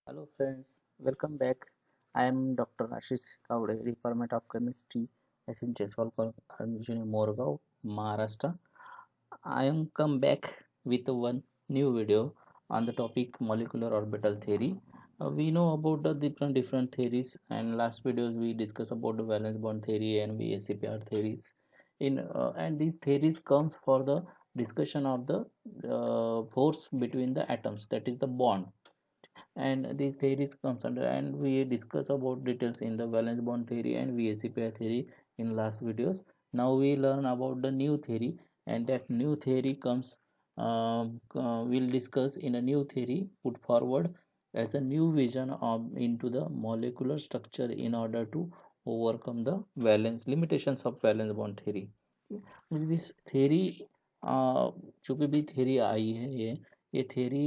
Hello friends, welcome back. I am Dr. Ashish Kavde, Department of Chemistry, SN Cheswal College, Morgaon, Maharashtra. I am come back with one new video on the topic molecular orbital theory. We know about the different theories, and last videos we discussed about the valence bond theory and VSEPR theories. And these theories comes for the discussion of the force between the atoms, that is the bond, and these theories comes under, and we discuss about details in the valence bond theory and VSC pair theory in last videos. Now we learn about the new theory, and that new theory comes, we'll discuss in a new theory put forward as a new vision of into the molecular structure in order to overcome the valence limitations of valence bond theory. This theory जो भी theory आई है, ये theory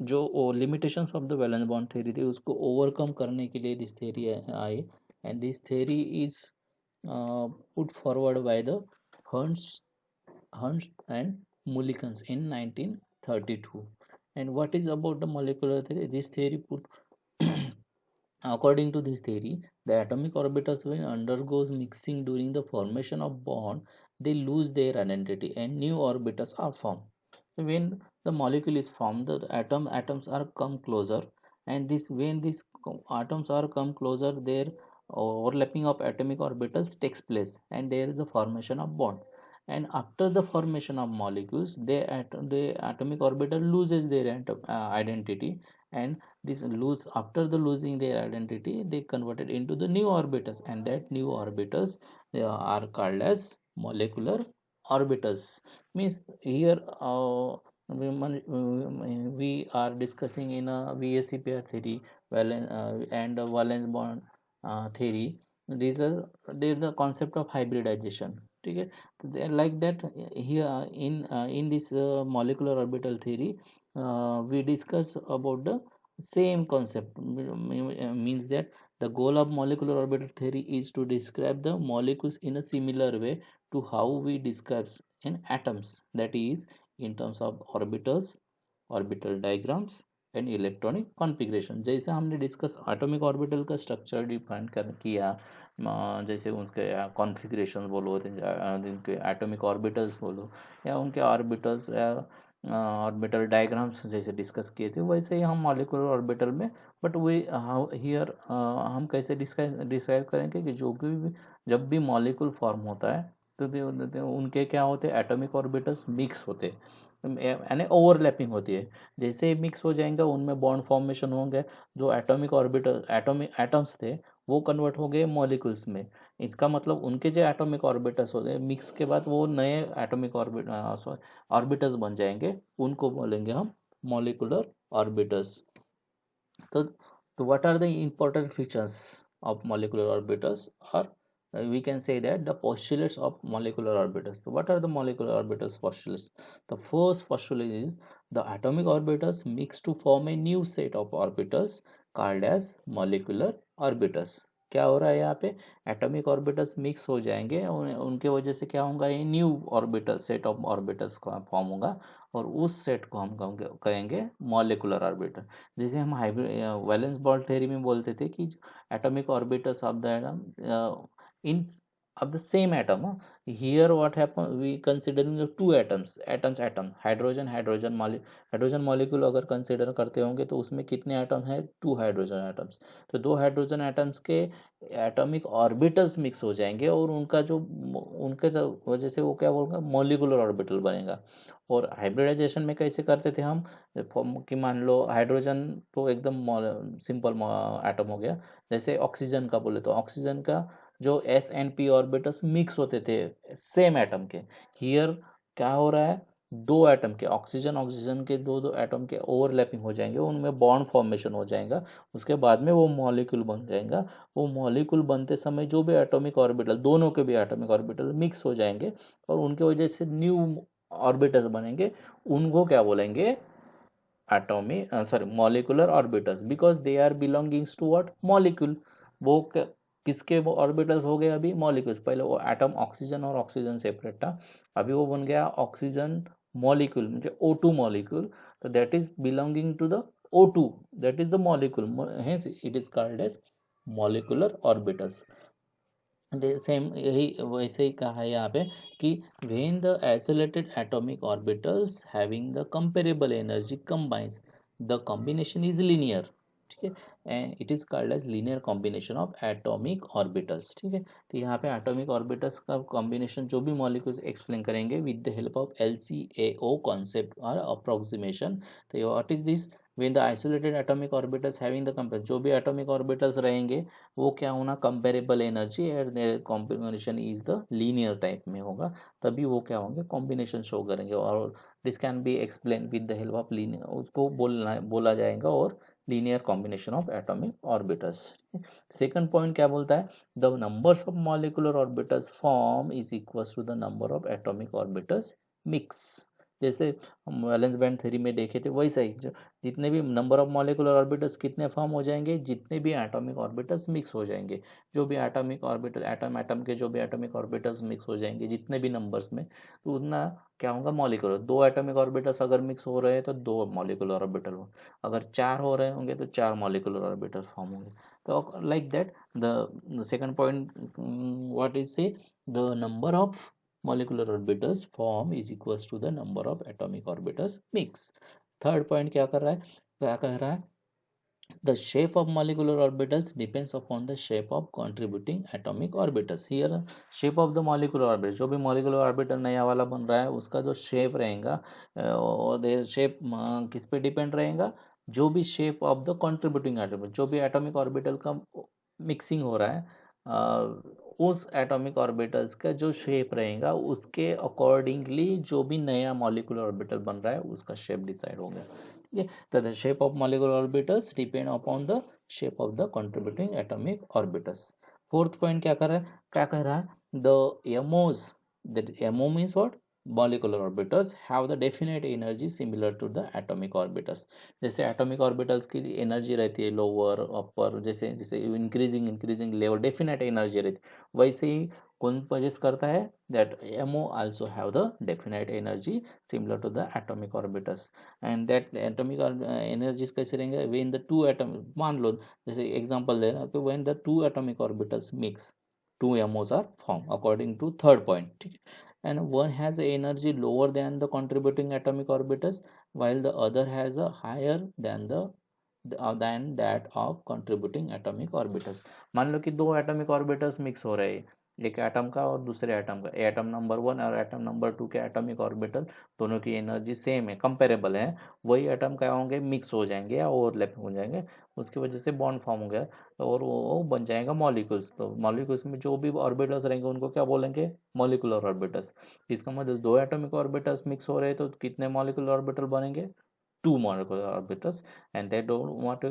जो limitations of the valence bond theory थी उसको overcome करने के लिए this theory I. And this theory is put forward by the hertz hertz and Mulliken in 1932. And what is about the molecular theory? This theory put according to this theory, the atomic orbitals when undergoes mixing during the formation of bond, they lose their identity and new orbitals are formed. When the molecule is formed, the atoms are come closer, and this when these atoms are come closer, their overlapping of atomic orbitals takes place, and there is the formation of bond. And after the formation of molecules, the atomic orbital loses their identity, and this lose after the losing their identity they converted into the new orbitals, and that new orbitals are called as molecular orbitals. Means here we are discussing in a VSC pair theory, and valence bond theory. These are there the concept of hybridization. Okay, they like that. Here in this molecular orbital theory, we discuss about the same concept. Means that the goal of molecular orbital theory is to describe the molecules in a similar way to how we describe in atoms, that is in terms of orbitals, orbital diagrams and electronic configuration. जैसे हमने discuss atomic orbital का structure define कर किया, जैसे उसके configuration बोलो, जिनके atomic orbitals बोलो, या उनके ऑर्बिटल्स या ऑर्बिटल डायग्राम्स जैसे डिस्कस किए थे, वैसे ही हम मॉलिक्यूलर ऑर्बिटल में. बट वे हियर हम कैसे डिस्क्राइब करेंगे कि जो भी जब भी मॉलिक्यूल फॉर्म होता है तो उनके क्या होते हैं, एटॉमिक ऑर्बिटल्स मिक्स होते हैं, यानी ओवरलैपिंग होती है. जैसे ही मिक्स हो जाएंगे उनमें बॉन्ड फॉर्मेशन होंगे. जो एटॉमिक ऑर्बिटल एटॉमिक एटम्स थे वो कन्वर्ट हो गए मॉलिक्यूल्स में. इसका मतलब उनके जो एटॉमिक ऑर्बिटल्स होते हैं मिक्स के बाद वो नए एटॉमिक ऑर्बिटल्स बन जाएंगे, उनको बोलेंगे हम मॉलिक्यूलर ऑर्बिटल्स. तो what are the important features of molecular orbitals, or we can say that the postulates of molecular orbitals. So what are the molecular orbitals postulates? The first postulate is the atomic orbitals mix to form a new set of orbitals called as molecular orbitals. क्या हो रहा है यहाँ पे, atomic orbitals mix हो जाएंगे और उनके वजह से क्या होगा, ये new orbital set of orbitals का फॉर्म होगा, और उस सेट को हम कहेंगे मॉलिक्यूलर ऑर्बिटल. जैसे हम हाइब्रिड वैलेंस बॉन्ड थ्योरी में बोलते थे कि atomic orbitals of the atom in of the same atom. Here what happen, we considering the two atoms atom hydrogen molecule अगर कंसिडर करते होंगे तो उसमें कितने एटम है, टू हाइड्रोजन एटम्स. तो दो हाइड्रोजन एटम्स के एटॉमिक ऑर्बिटल्स मिक्स हो जाएंगे और उनका जो उनके वजह से वो क्या बोलूँगा, मॉलिक्यूलर ऑर्बिटल बनेगा. और हाइब्रिडाइजेशन में कैसे करते थे हम, कि मान लो हाइड्रोजन तो एकदम सिंपल एटम हो गया. जैसे ऑक्सीजन का बोले तो ऑक्सीजन का जो S and P orbitals mix होते थे सेम एटम के. हियर क्या हो रहा है, दो एटम के ऑक्सीजन ऑक्सीजन के दो दो एटम के ओवरलैपिंग हो जाएंगे, उनमें बॉन्ड फॉर्मेशन हो जाएगा, उसके बाद में वो मॉलिक्यूल बन जाएगा. वो मॉलिक्यूल बनते समय जो भी एटॉमिक ऑर्बिटल, दोनों के भी एटॉमिक ऑर्बिटल मिक्स हो जाएंगे और उनके वजह से न्यू ऑर्बिटल्स बनेंगे. उनको क्या बोलेंगे, atomic sorry molecular orbitals, because they are belongings to what, molecule. वो किसके वो ऑर्बिटल्स हो गए, अभी मॉलिक्यूल्स. पहले वो एटम ऑक्सीजन और ऑक्सीजन सेपरेट था, अभी वो बन गया ऑक्सीजन मॉलिक्यूल, म्हणजे O2 मॉलिक्यूल. तो that is belonging to the O2, that is the molecule, hence it is called as molecular orbitals. Same यही वैसे ही कहा है यहाँ पे कि when the isolated atomic orbitals having the comparable energy combines, the combination is linear, ठीक है, and it is called as linear combination of atomic orbitals, ठीक है। तो यहाँ पे एटॉमिक ऑर्बिटल्स का कॉम्बिनेशन जो भी मॉलिक्यूल्स एक्सप्लेन करेंगे with the help of LCAO concept और अप्रोक्सीमेशन। तो what is this, when the isolated atomic orbitals having the compare, जो भी atomic orbitals रहेंगे वो क्या होना, comparable energy and there combination is the linear type में होगा, तभी वो क्या होंगे, कॉम्बिनेशन शो करेंगे। और this can be explain with the help of linear, उसको बोला जाएगा और linear combination of atomic orbitals. Second point क्या बोलता है, the numbers of molecular orbitals form is equal to the number of atomic orbitals mix. जैसे हम valence band theory में देखे थे वैसा ही, जितने भी नंबर ऑफ मॉलिक्यूलर ऑर्बिटल्स कितने फॉर्म हो जाएंगे, जितने भी एटॉमिक ऑर्बिटल्स मिक्स हो जाएंगे। जो भी एटॉमिक ऑर्बिटल एटम एटम के जो भी एटॉमिक ऑर्बिटल्स मिक्स हो जाएंगे जितने भी नंबर्स में, तो उतना क्या होगा, मॉलिक्यूलर। दो एटॉमिक ऑर्बिटल्स अगर मिक्स हो रहे हैं तो दो मॉलिक्यूलर ऑर्बिटल हो, अगर चार हो रहे होंगे तो चार मॉलिक्यूलर ऑर्बिटल फॉर्म होंगे। तो like that the second point what is say, the number of molecular orbitals form is equals to the number of atomic orbitals mix। Third point क्या कर रहा है, क्या कह रहा है, the shape of molecular orbitals depends upon the shape of contributing atomic orbitals। here shape of the molecular orbitals, जो भी molecular orbital नया वाला बन रहा है उसका जो शेप रहेगा, और शेप किस पे डिपेंड रहेगा, जो भी shape of the contributing atom, जो भी एटॉमिक ऑर्बिटल का मिक्सिंग हो रहा है, उस एटॉमिक ऑर्बिटल्स का जो शेप रहेगा उसके अकॉर्डिंगली जो भी नया मॉलिक्यूलर ऑर्बिटल बन रहा है उसका शेप डिसाइड हो गया, ठीक है। तो the shape of molecular orbitals depend upon the shape of the contributing atomic orbitals. Fourth point क्या कर रहा है, क्या कह रहा है, the MOs, that MO means what, molecular orbitals have the definite energy similar to the atomic orbitals। जैसे atomic orbitals की एनर्जी रहती है लोअर अपर, जैसे जैसे increasing increasing level definite energy रहती है, वैसे ही कौन पोजेस करता है, that MO also have the definite energy similar to the atomic orbitals. And that atomic energies कैसे रहेंगे, व्हेन द टू एटम, मान लो जैसे एग्जांपल दे रहा, तो when the two atomic orbitals mix, two MOs are form according to third point, ठीक है। And one has a energy lower than the contributing atomic orbitals while the other has a higher than than that of contributing atomic orbitals। मान लो कि दो atomic orbitals mix हो रहे हैं, एक atom का और दूसरे एटम का, एटम नंबर 1 और एटम नंबर 2 के एटॉमिक ऑर्बिटल दोनों की एनर्जी सेम है, कंपेरेबल है, वही एटम क्या होंगे, मिक्स हो जाएंगे या ओवरलैप हो जाएंगे, उसकी वजह से बॉन्ड फॉर्म हो गया और वो बन जाएगा मॉलिक्यूल्स। तो मॉलिक्यूल्स में जो भी ऑर्बिटल्स रहेंगे उनको क्या बोलेंगे, मॉलिक्यूलर ऑर्बिटल्स। इसका मतलब दो एटॉमिक ऑर्बिटल्स मिक्स हो रहे हैं तो कितने मॉलिक्यूलर ऑर्बिटल बनेंगे, two molecular orbitals, and they don't want to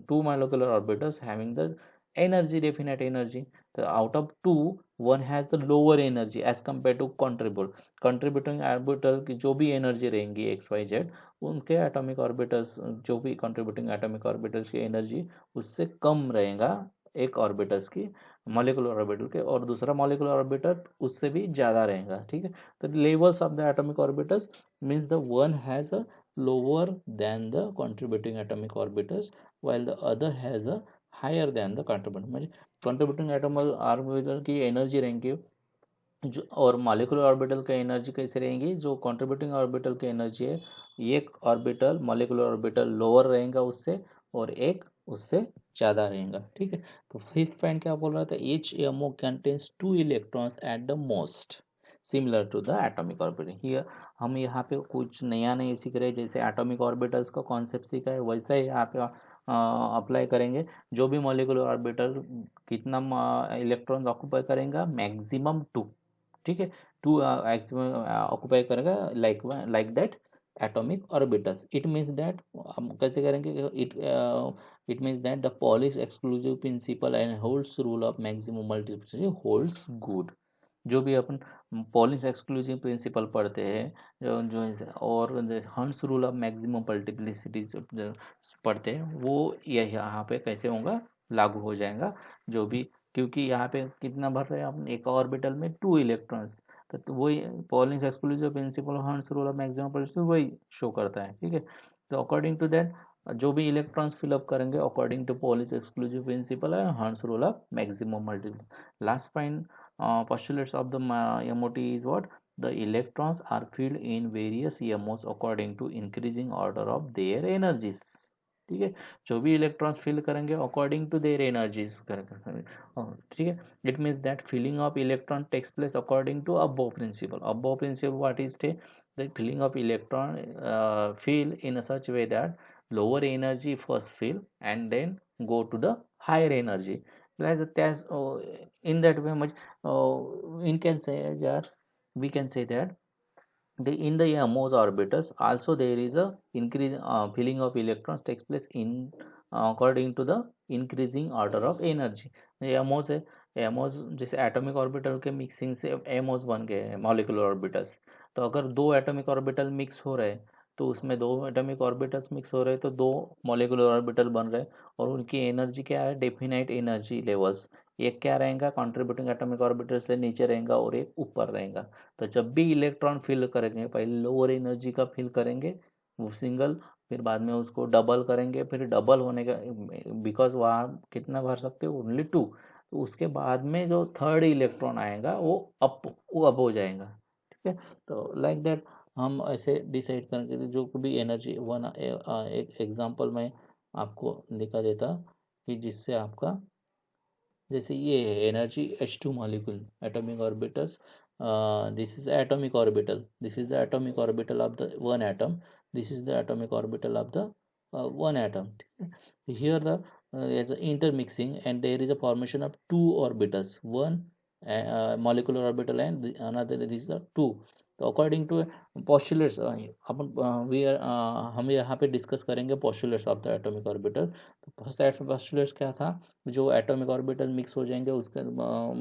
two molecular orbitals having the energy, definite energy। so out of two, one has the lower energy as compared to contributing orbital की जो भी energy रहेंगी x Y Z, उनके atomic orbitals, जो भी contributing atomic orbitals की energy उससे कम रहेगा एक ऑर्बिटल्स की, मॉलिक्यूलर ऑर्बिटल के, और दूसरा मॉलिक्यूलर ऑर्बिटल उससे भी ज़्यादा रहेगा, ठीक है। तो levels of the atomic orbitals means the one has a lower than the contributing atomic orbitals while the other has a higher than the contributing, म्हणजे contributing atomic orbital की एनर्जी रहेंगी जो, और मॉलिक्यूलर ऑर्बिटल का energy कैसे रहेंगी, जो contributing orbital की एनर्जी है, एक ऑर्बिटल मॉलिक्यूलर ऑर्बिटल लोअर रहेगा उससे और एक उससे ज़्यादा रहेगा, ठीक है। तो फिफ्थ पॉइंट क्या बोल रहा था, each MO contains two electrons at the most similar to the atomic orbital. Here हम यहाँ पे कुछ नया नहीं सीख रहे, जैसे एटॉमिक ऑर्बिटल्स का कॉन्सेप्ट सीखा है वैसा ही यहाँ पे अप्लाई करेंगे। जो भी मॉलिक्यूलर ऑर्बिटल कितना इलेक्ट्रॉन ऑक्यूपाई करेगा, मैक्सिमम टू, ठीक है, टू ऑक्यूपाई करेगा, like that atomic orbitals. It means that हम कैसे करेंगे, it means that the Pauli's exclusive principle and holds rule of maximum multiplicity holds good. जो भी अपन पॉलिश एक्सक्लूसिव प्रिंसिपल पढ़ते हैं, जो है, और हंस रूल ऑफ मैक्सिमम मल्टीप्लिसिटी पढ़ते हैं, वो ये यहाँ पे कैसे होगा, लागू हो जाएगा। जो भी, क्योंकि यहाँ पे कितना भर रहे हैं हम, एक ऑर्बिटल में टू इलेक्ट्रॉन्स, तो वही पॉलिश एक्सक्लूसिव प्रिंसिपल हंस रूल ऑफ मैक्सिमम मल्टीप्लिसिटी वही शो करता है, ठीक है। तो अकॉर्डिंग टू दैट जो भी इलेक्ट्रॉन्स फिलअप करेंगे according to Pauli's exclusive principle है hertz rule of maximum multiple last point postulates of the MOT is what the electrons are filled in various EMOs according to increasing order of their energies. ठीक है, जो भी electrons fill करेंगे according to their energies करेंगे, ठीक है. It means that filling of electron takes place according to aufbau principle. Aufbau principle what is the filling of electron fill in a such way that lower energy first fill and then go to the higher energy. That's in that way much we can say that we can say that in the MOS orbitals also there is a increase filling of electrons takes place in according to the increasing order of energy. MOS है, MOS जैसे atomic orbital के mixing से MOS बन गए हैं molecular orbitals. तो अगर दो एटॉमिक ऑर्बिटल मिक्स हो रहे हैं तो उसमें दो एटॉमिक ऑर्बिटल्स मिक्स हो रहे हैं तो दो मॉलिक्यूलर ऑर्बिटल बन रहे हैं और उनकी एनर्जी क्या है, डेफिनाइट एनर्जी लेवल्स. एक क्या रहेगा, कंट्रीब्यूटिंग एटॉमिक ऑर्बिटल से नीचे रहेगा और एक ऊपर रहेगा. तो जब भी इलेक्ट्रॉन फिल करेंगे पहले लोअर एनर्जी का फिल करेंगे वो सिंगल, फिर बाद में उसको डबल करेंगे, फिर डबल होने का बिकॉज वहाँ कितना भर सकते हो ओनली टू. तो उसके बाद में जो थर्ड इलेक्ट्रॉन आएगा वो अप हो जाएगा. ठीक है, तो लाइक दैट हम ऐसे डिसाइड करेंगे जो भी एनर्जी वन एक एग्जांपल में आपको दिखा देता कि जिससे आपका जैसे ये है energy H2 molecule atomic orbitals. This is atomic orbital, this is the atomic orbital of the one atom, this is the atomic orbital of the one atom. Here the is a intermixing and there is a formation of two orbitals, one molecular orbital and another is the two. तो according to postulates अपन हम यहाँ पे discuss करेंगे postulates of the atomic orbital. तो first postulates क्या था, जो atomic orbital mix हो जाएंगे उसके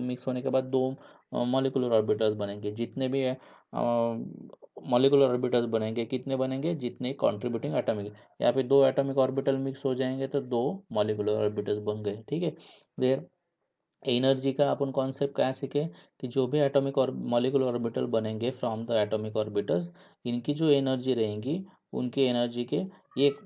मिक्स होने के बाद दो मॉलिक्यूलर ऑर्बिटल्स बनेंगे. जितने भी मॉलिक्यूलर ऑर्बिटल्स बनेंगे कितने बनेंगे, जितने कंट्रीब्यूटिंग एटॉमिक. यहाँ पे दो एटॉमिक ऑर्बिटल मिक्स हो जाएंगे तो दो मॉलिक्यूलर ऑर्बिटल्स बन गए. ठीक है, देयर एनर्जी का अपन कॉन्सेप्ट क्या सीखे कि जो भी एटॉमिक और मॉलिक्यूलर ऑर्बिटल बनेंगे फ्रॉम द एटॉमिक ऑर्बिटल्स, इनकी जो एनर्जी रहेंगी उनकी एनर्जी के एक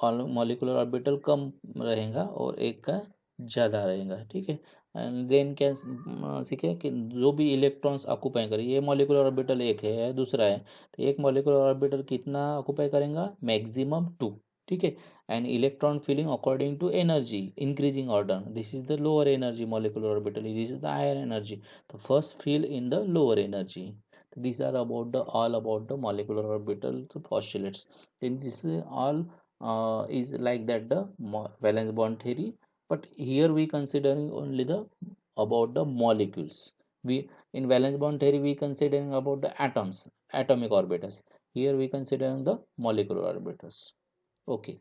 मॉलिक्यूलर ऑर्बिटल कम रहेगा और एक का ज़्यादा रहेगा. ठीक है, एंड देन क्या सीखे कि जो भी इलेक्ट्रॉन्स ऑक्यूपाई करें, ये मॉलिक्यूलर ऑर्बिटल एक है दूसरा है, तो एक मॉलिक्यूलर ऑर्बिटल कितना ऑक्यूपाई करेगा, मैक्सिमम टू. ठीक है, and electron filling according to energy increasing order. This is the lower energy molecular orbital, this is the higher energy. The first fill in the lower energy. These are about the all about the molecular orbital postulates. Then this is like that the valence bond theory, but here we considering only the about the molecules. We in valence bond theory we considering about the atoms, atomic orbitals. Here we considering the molecular orbitals. Okay.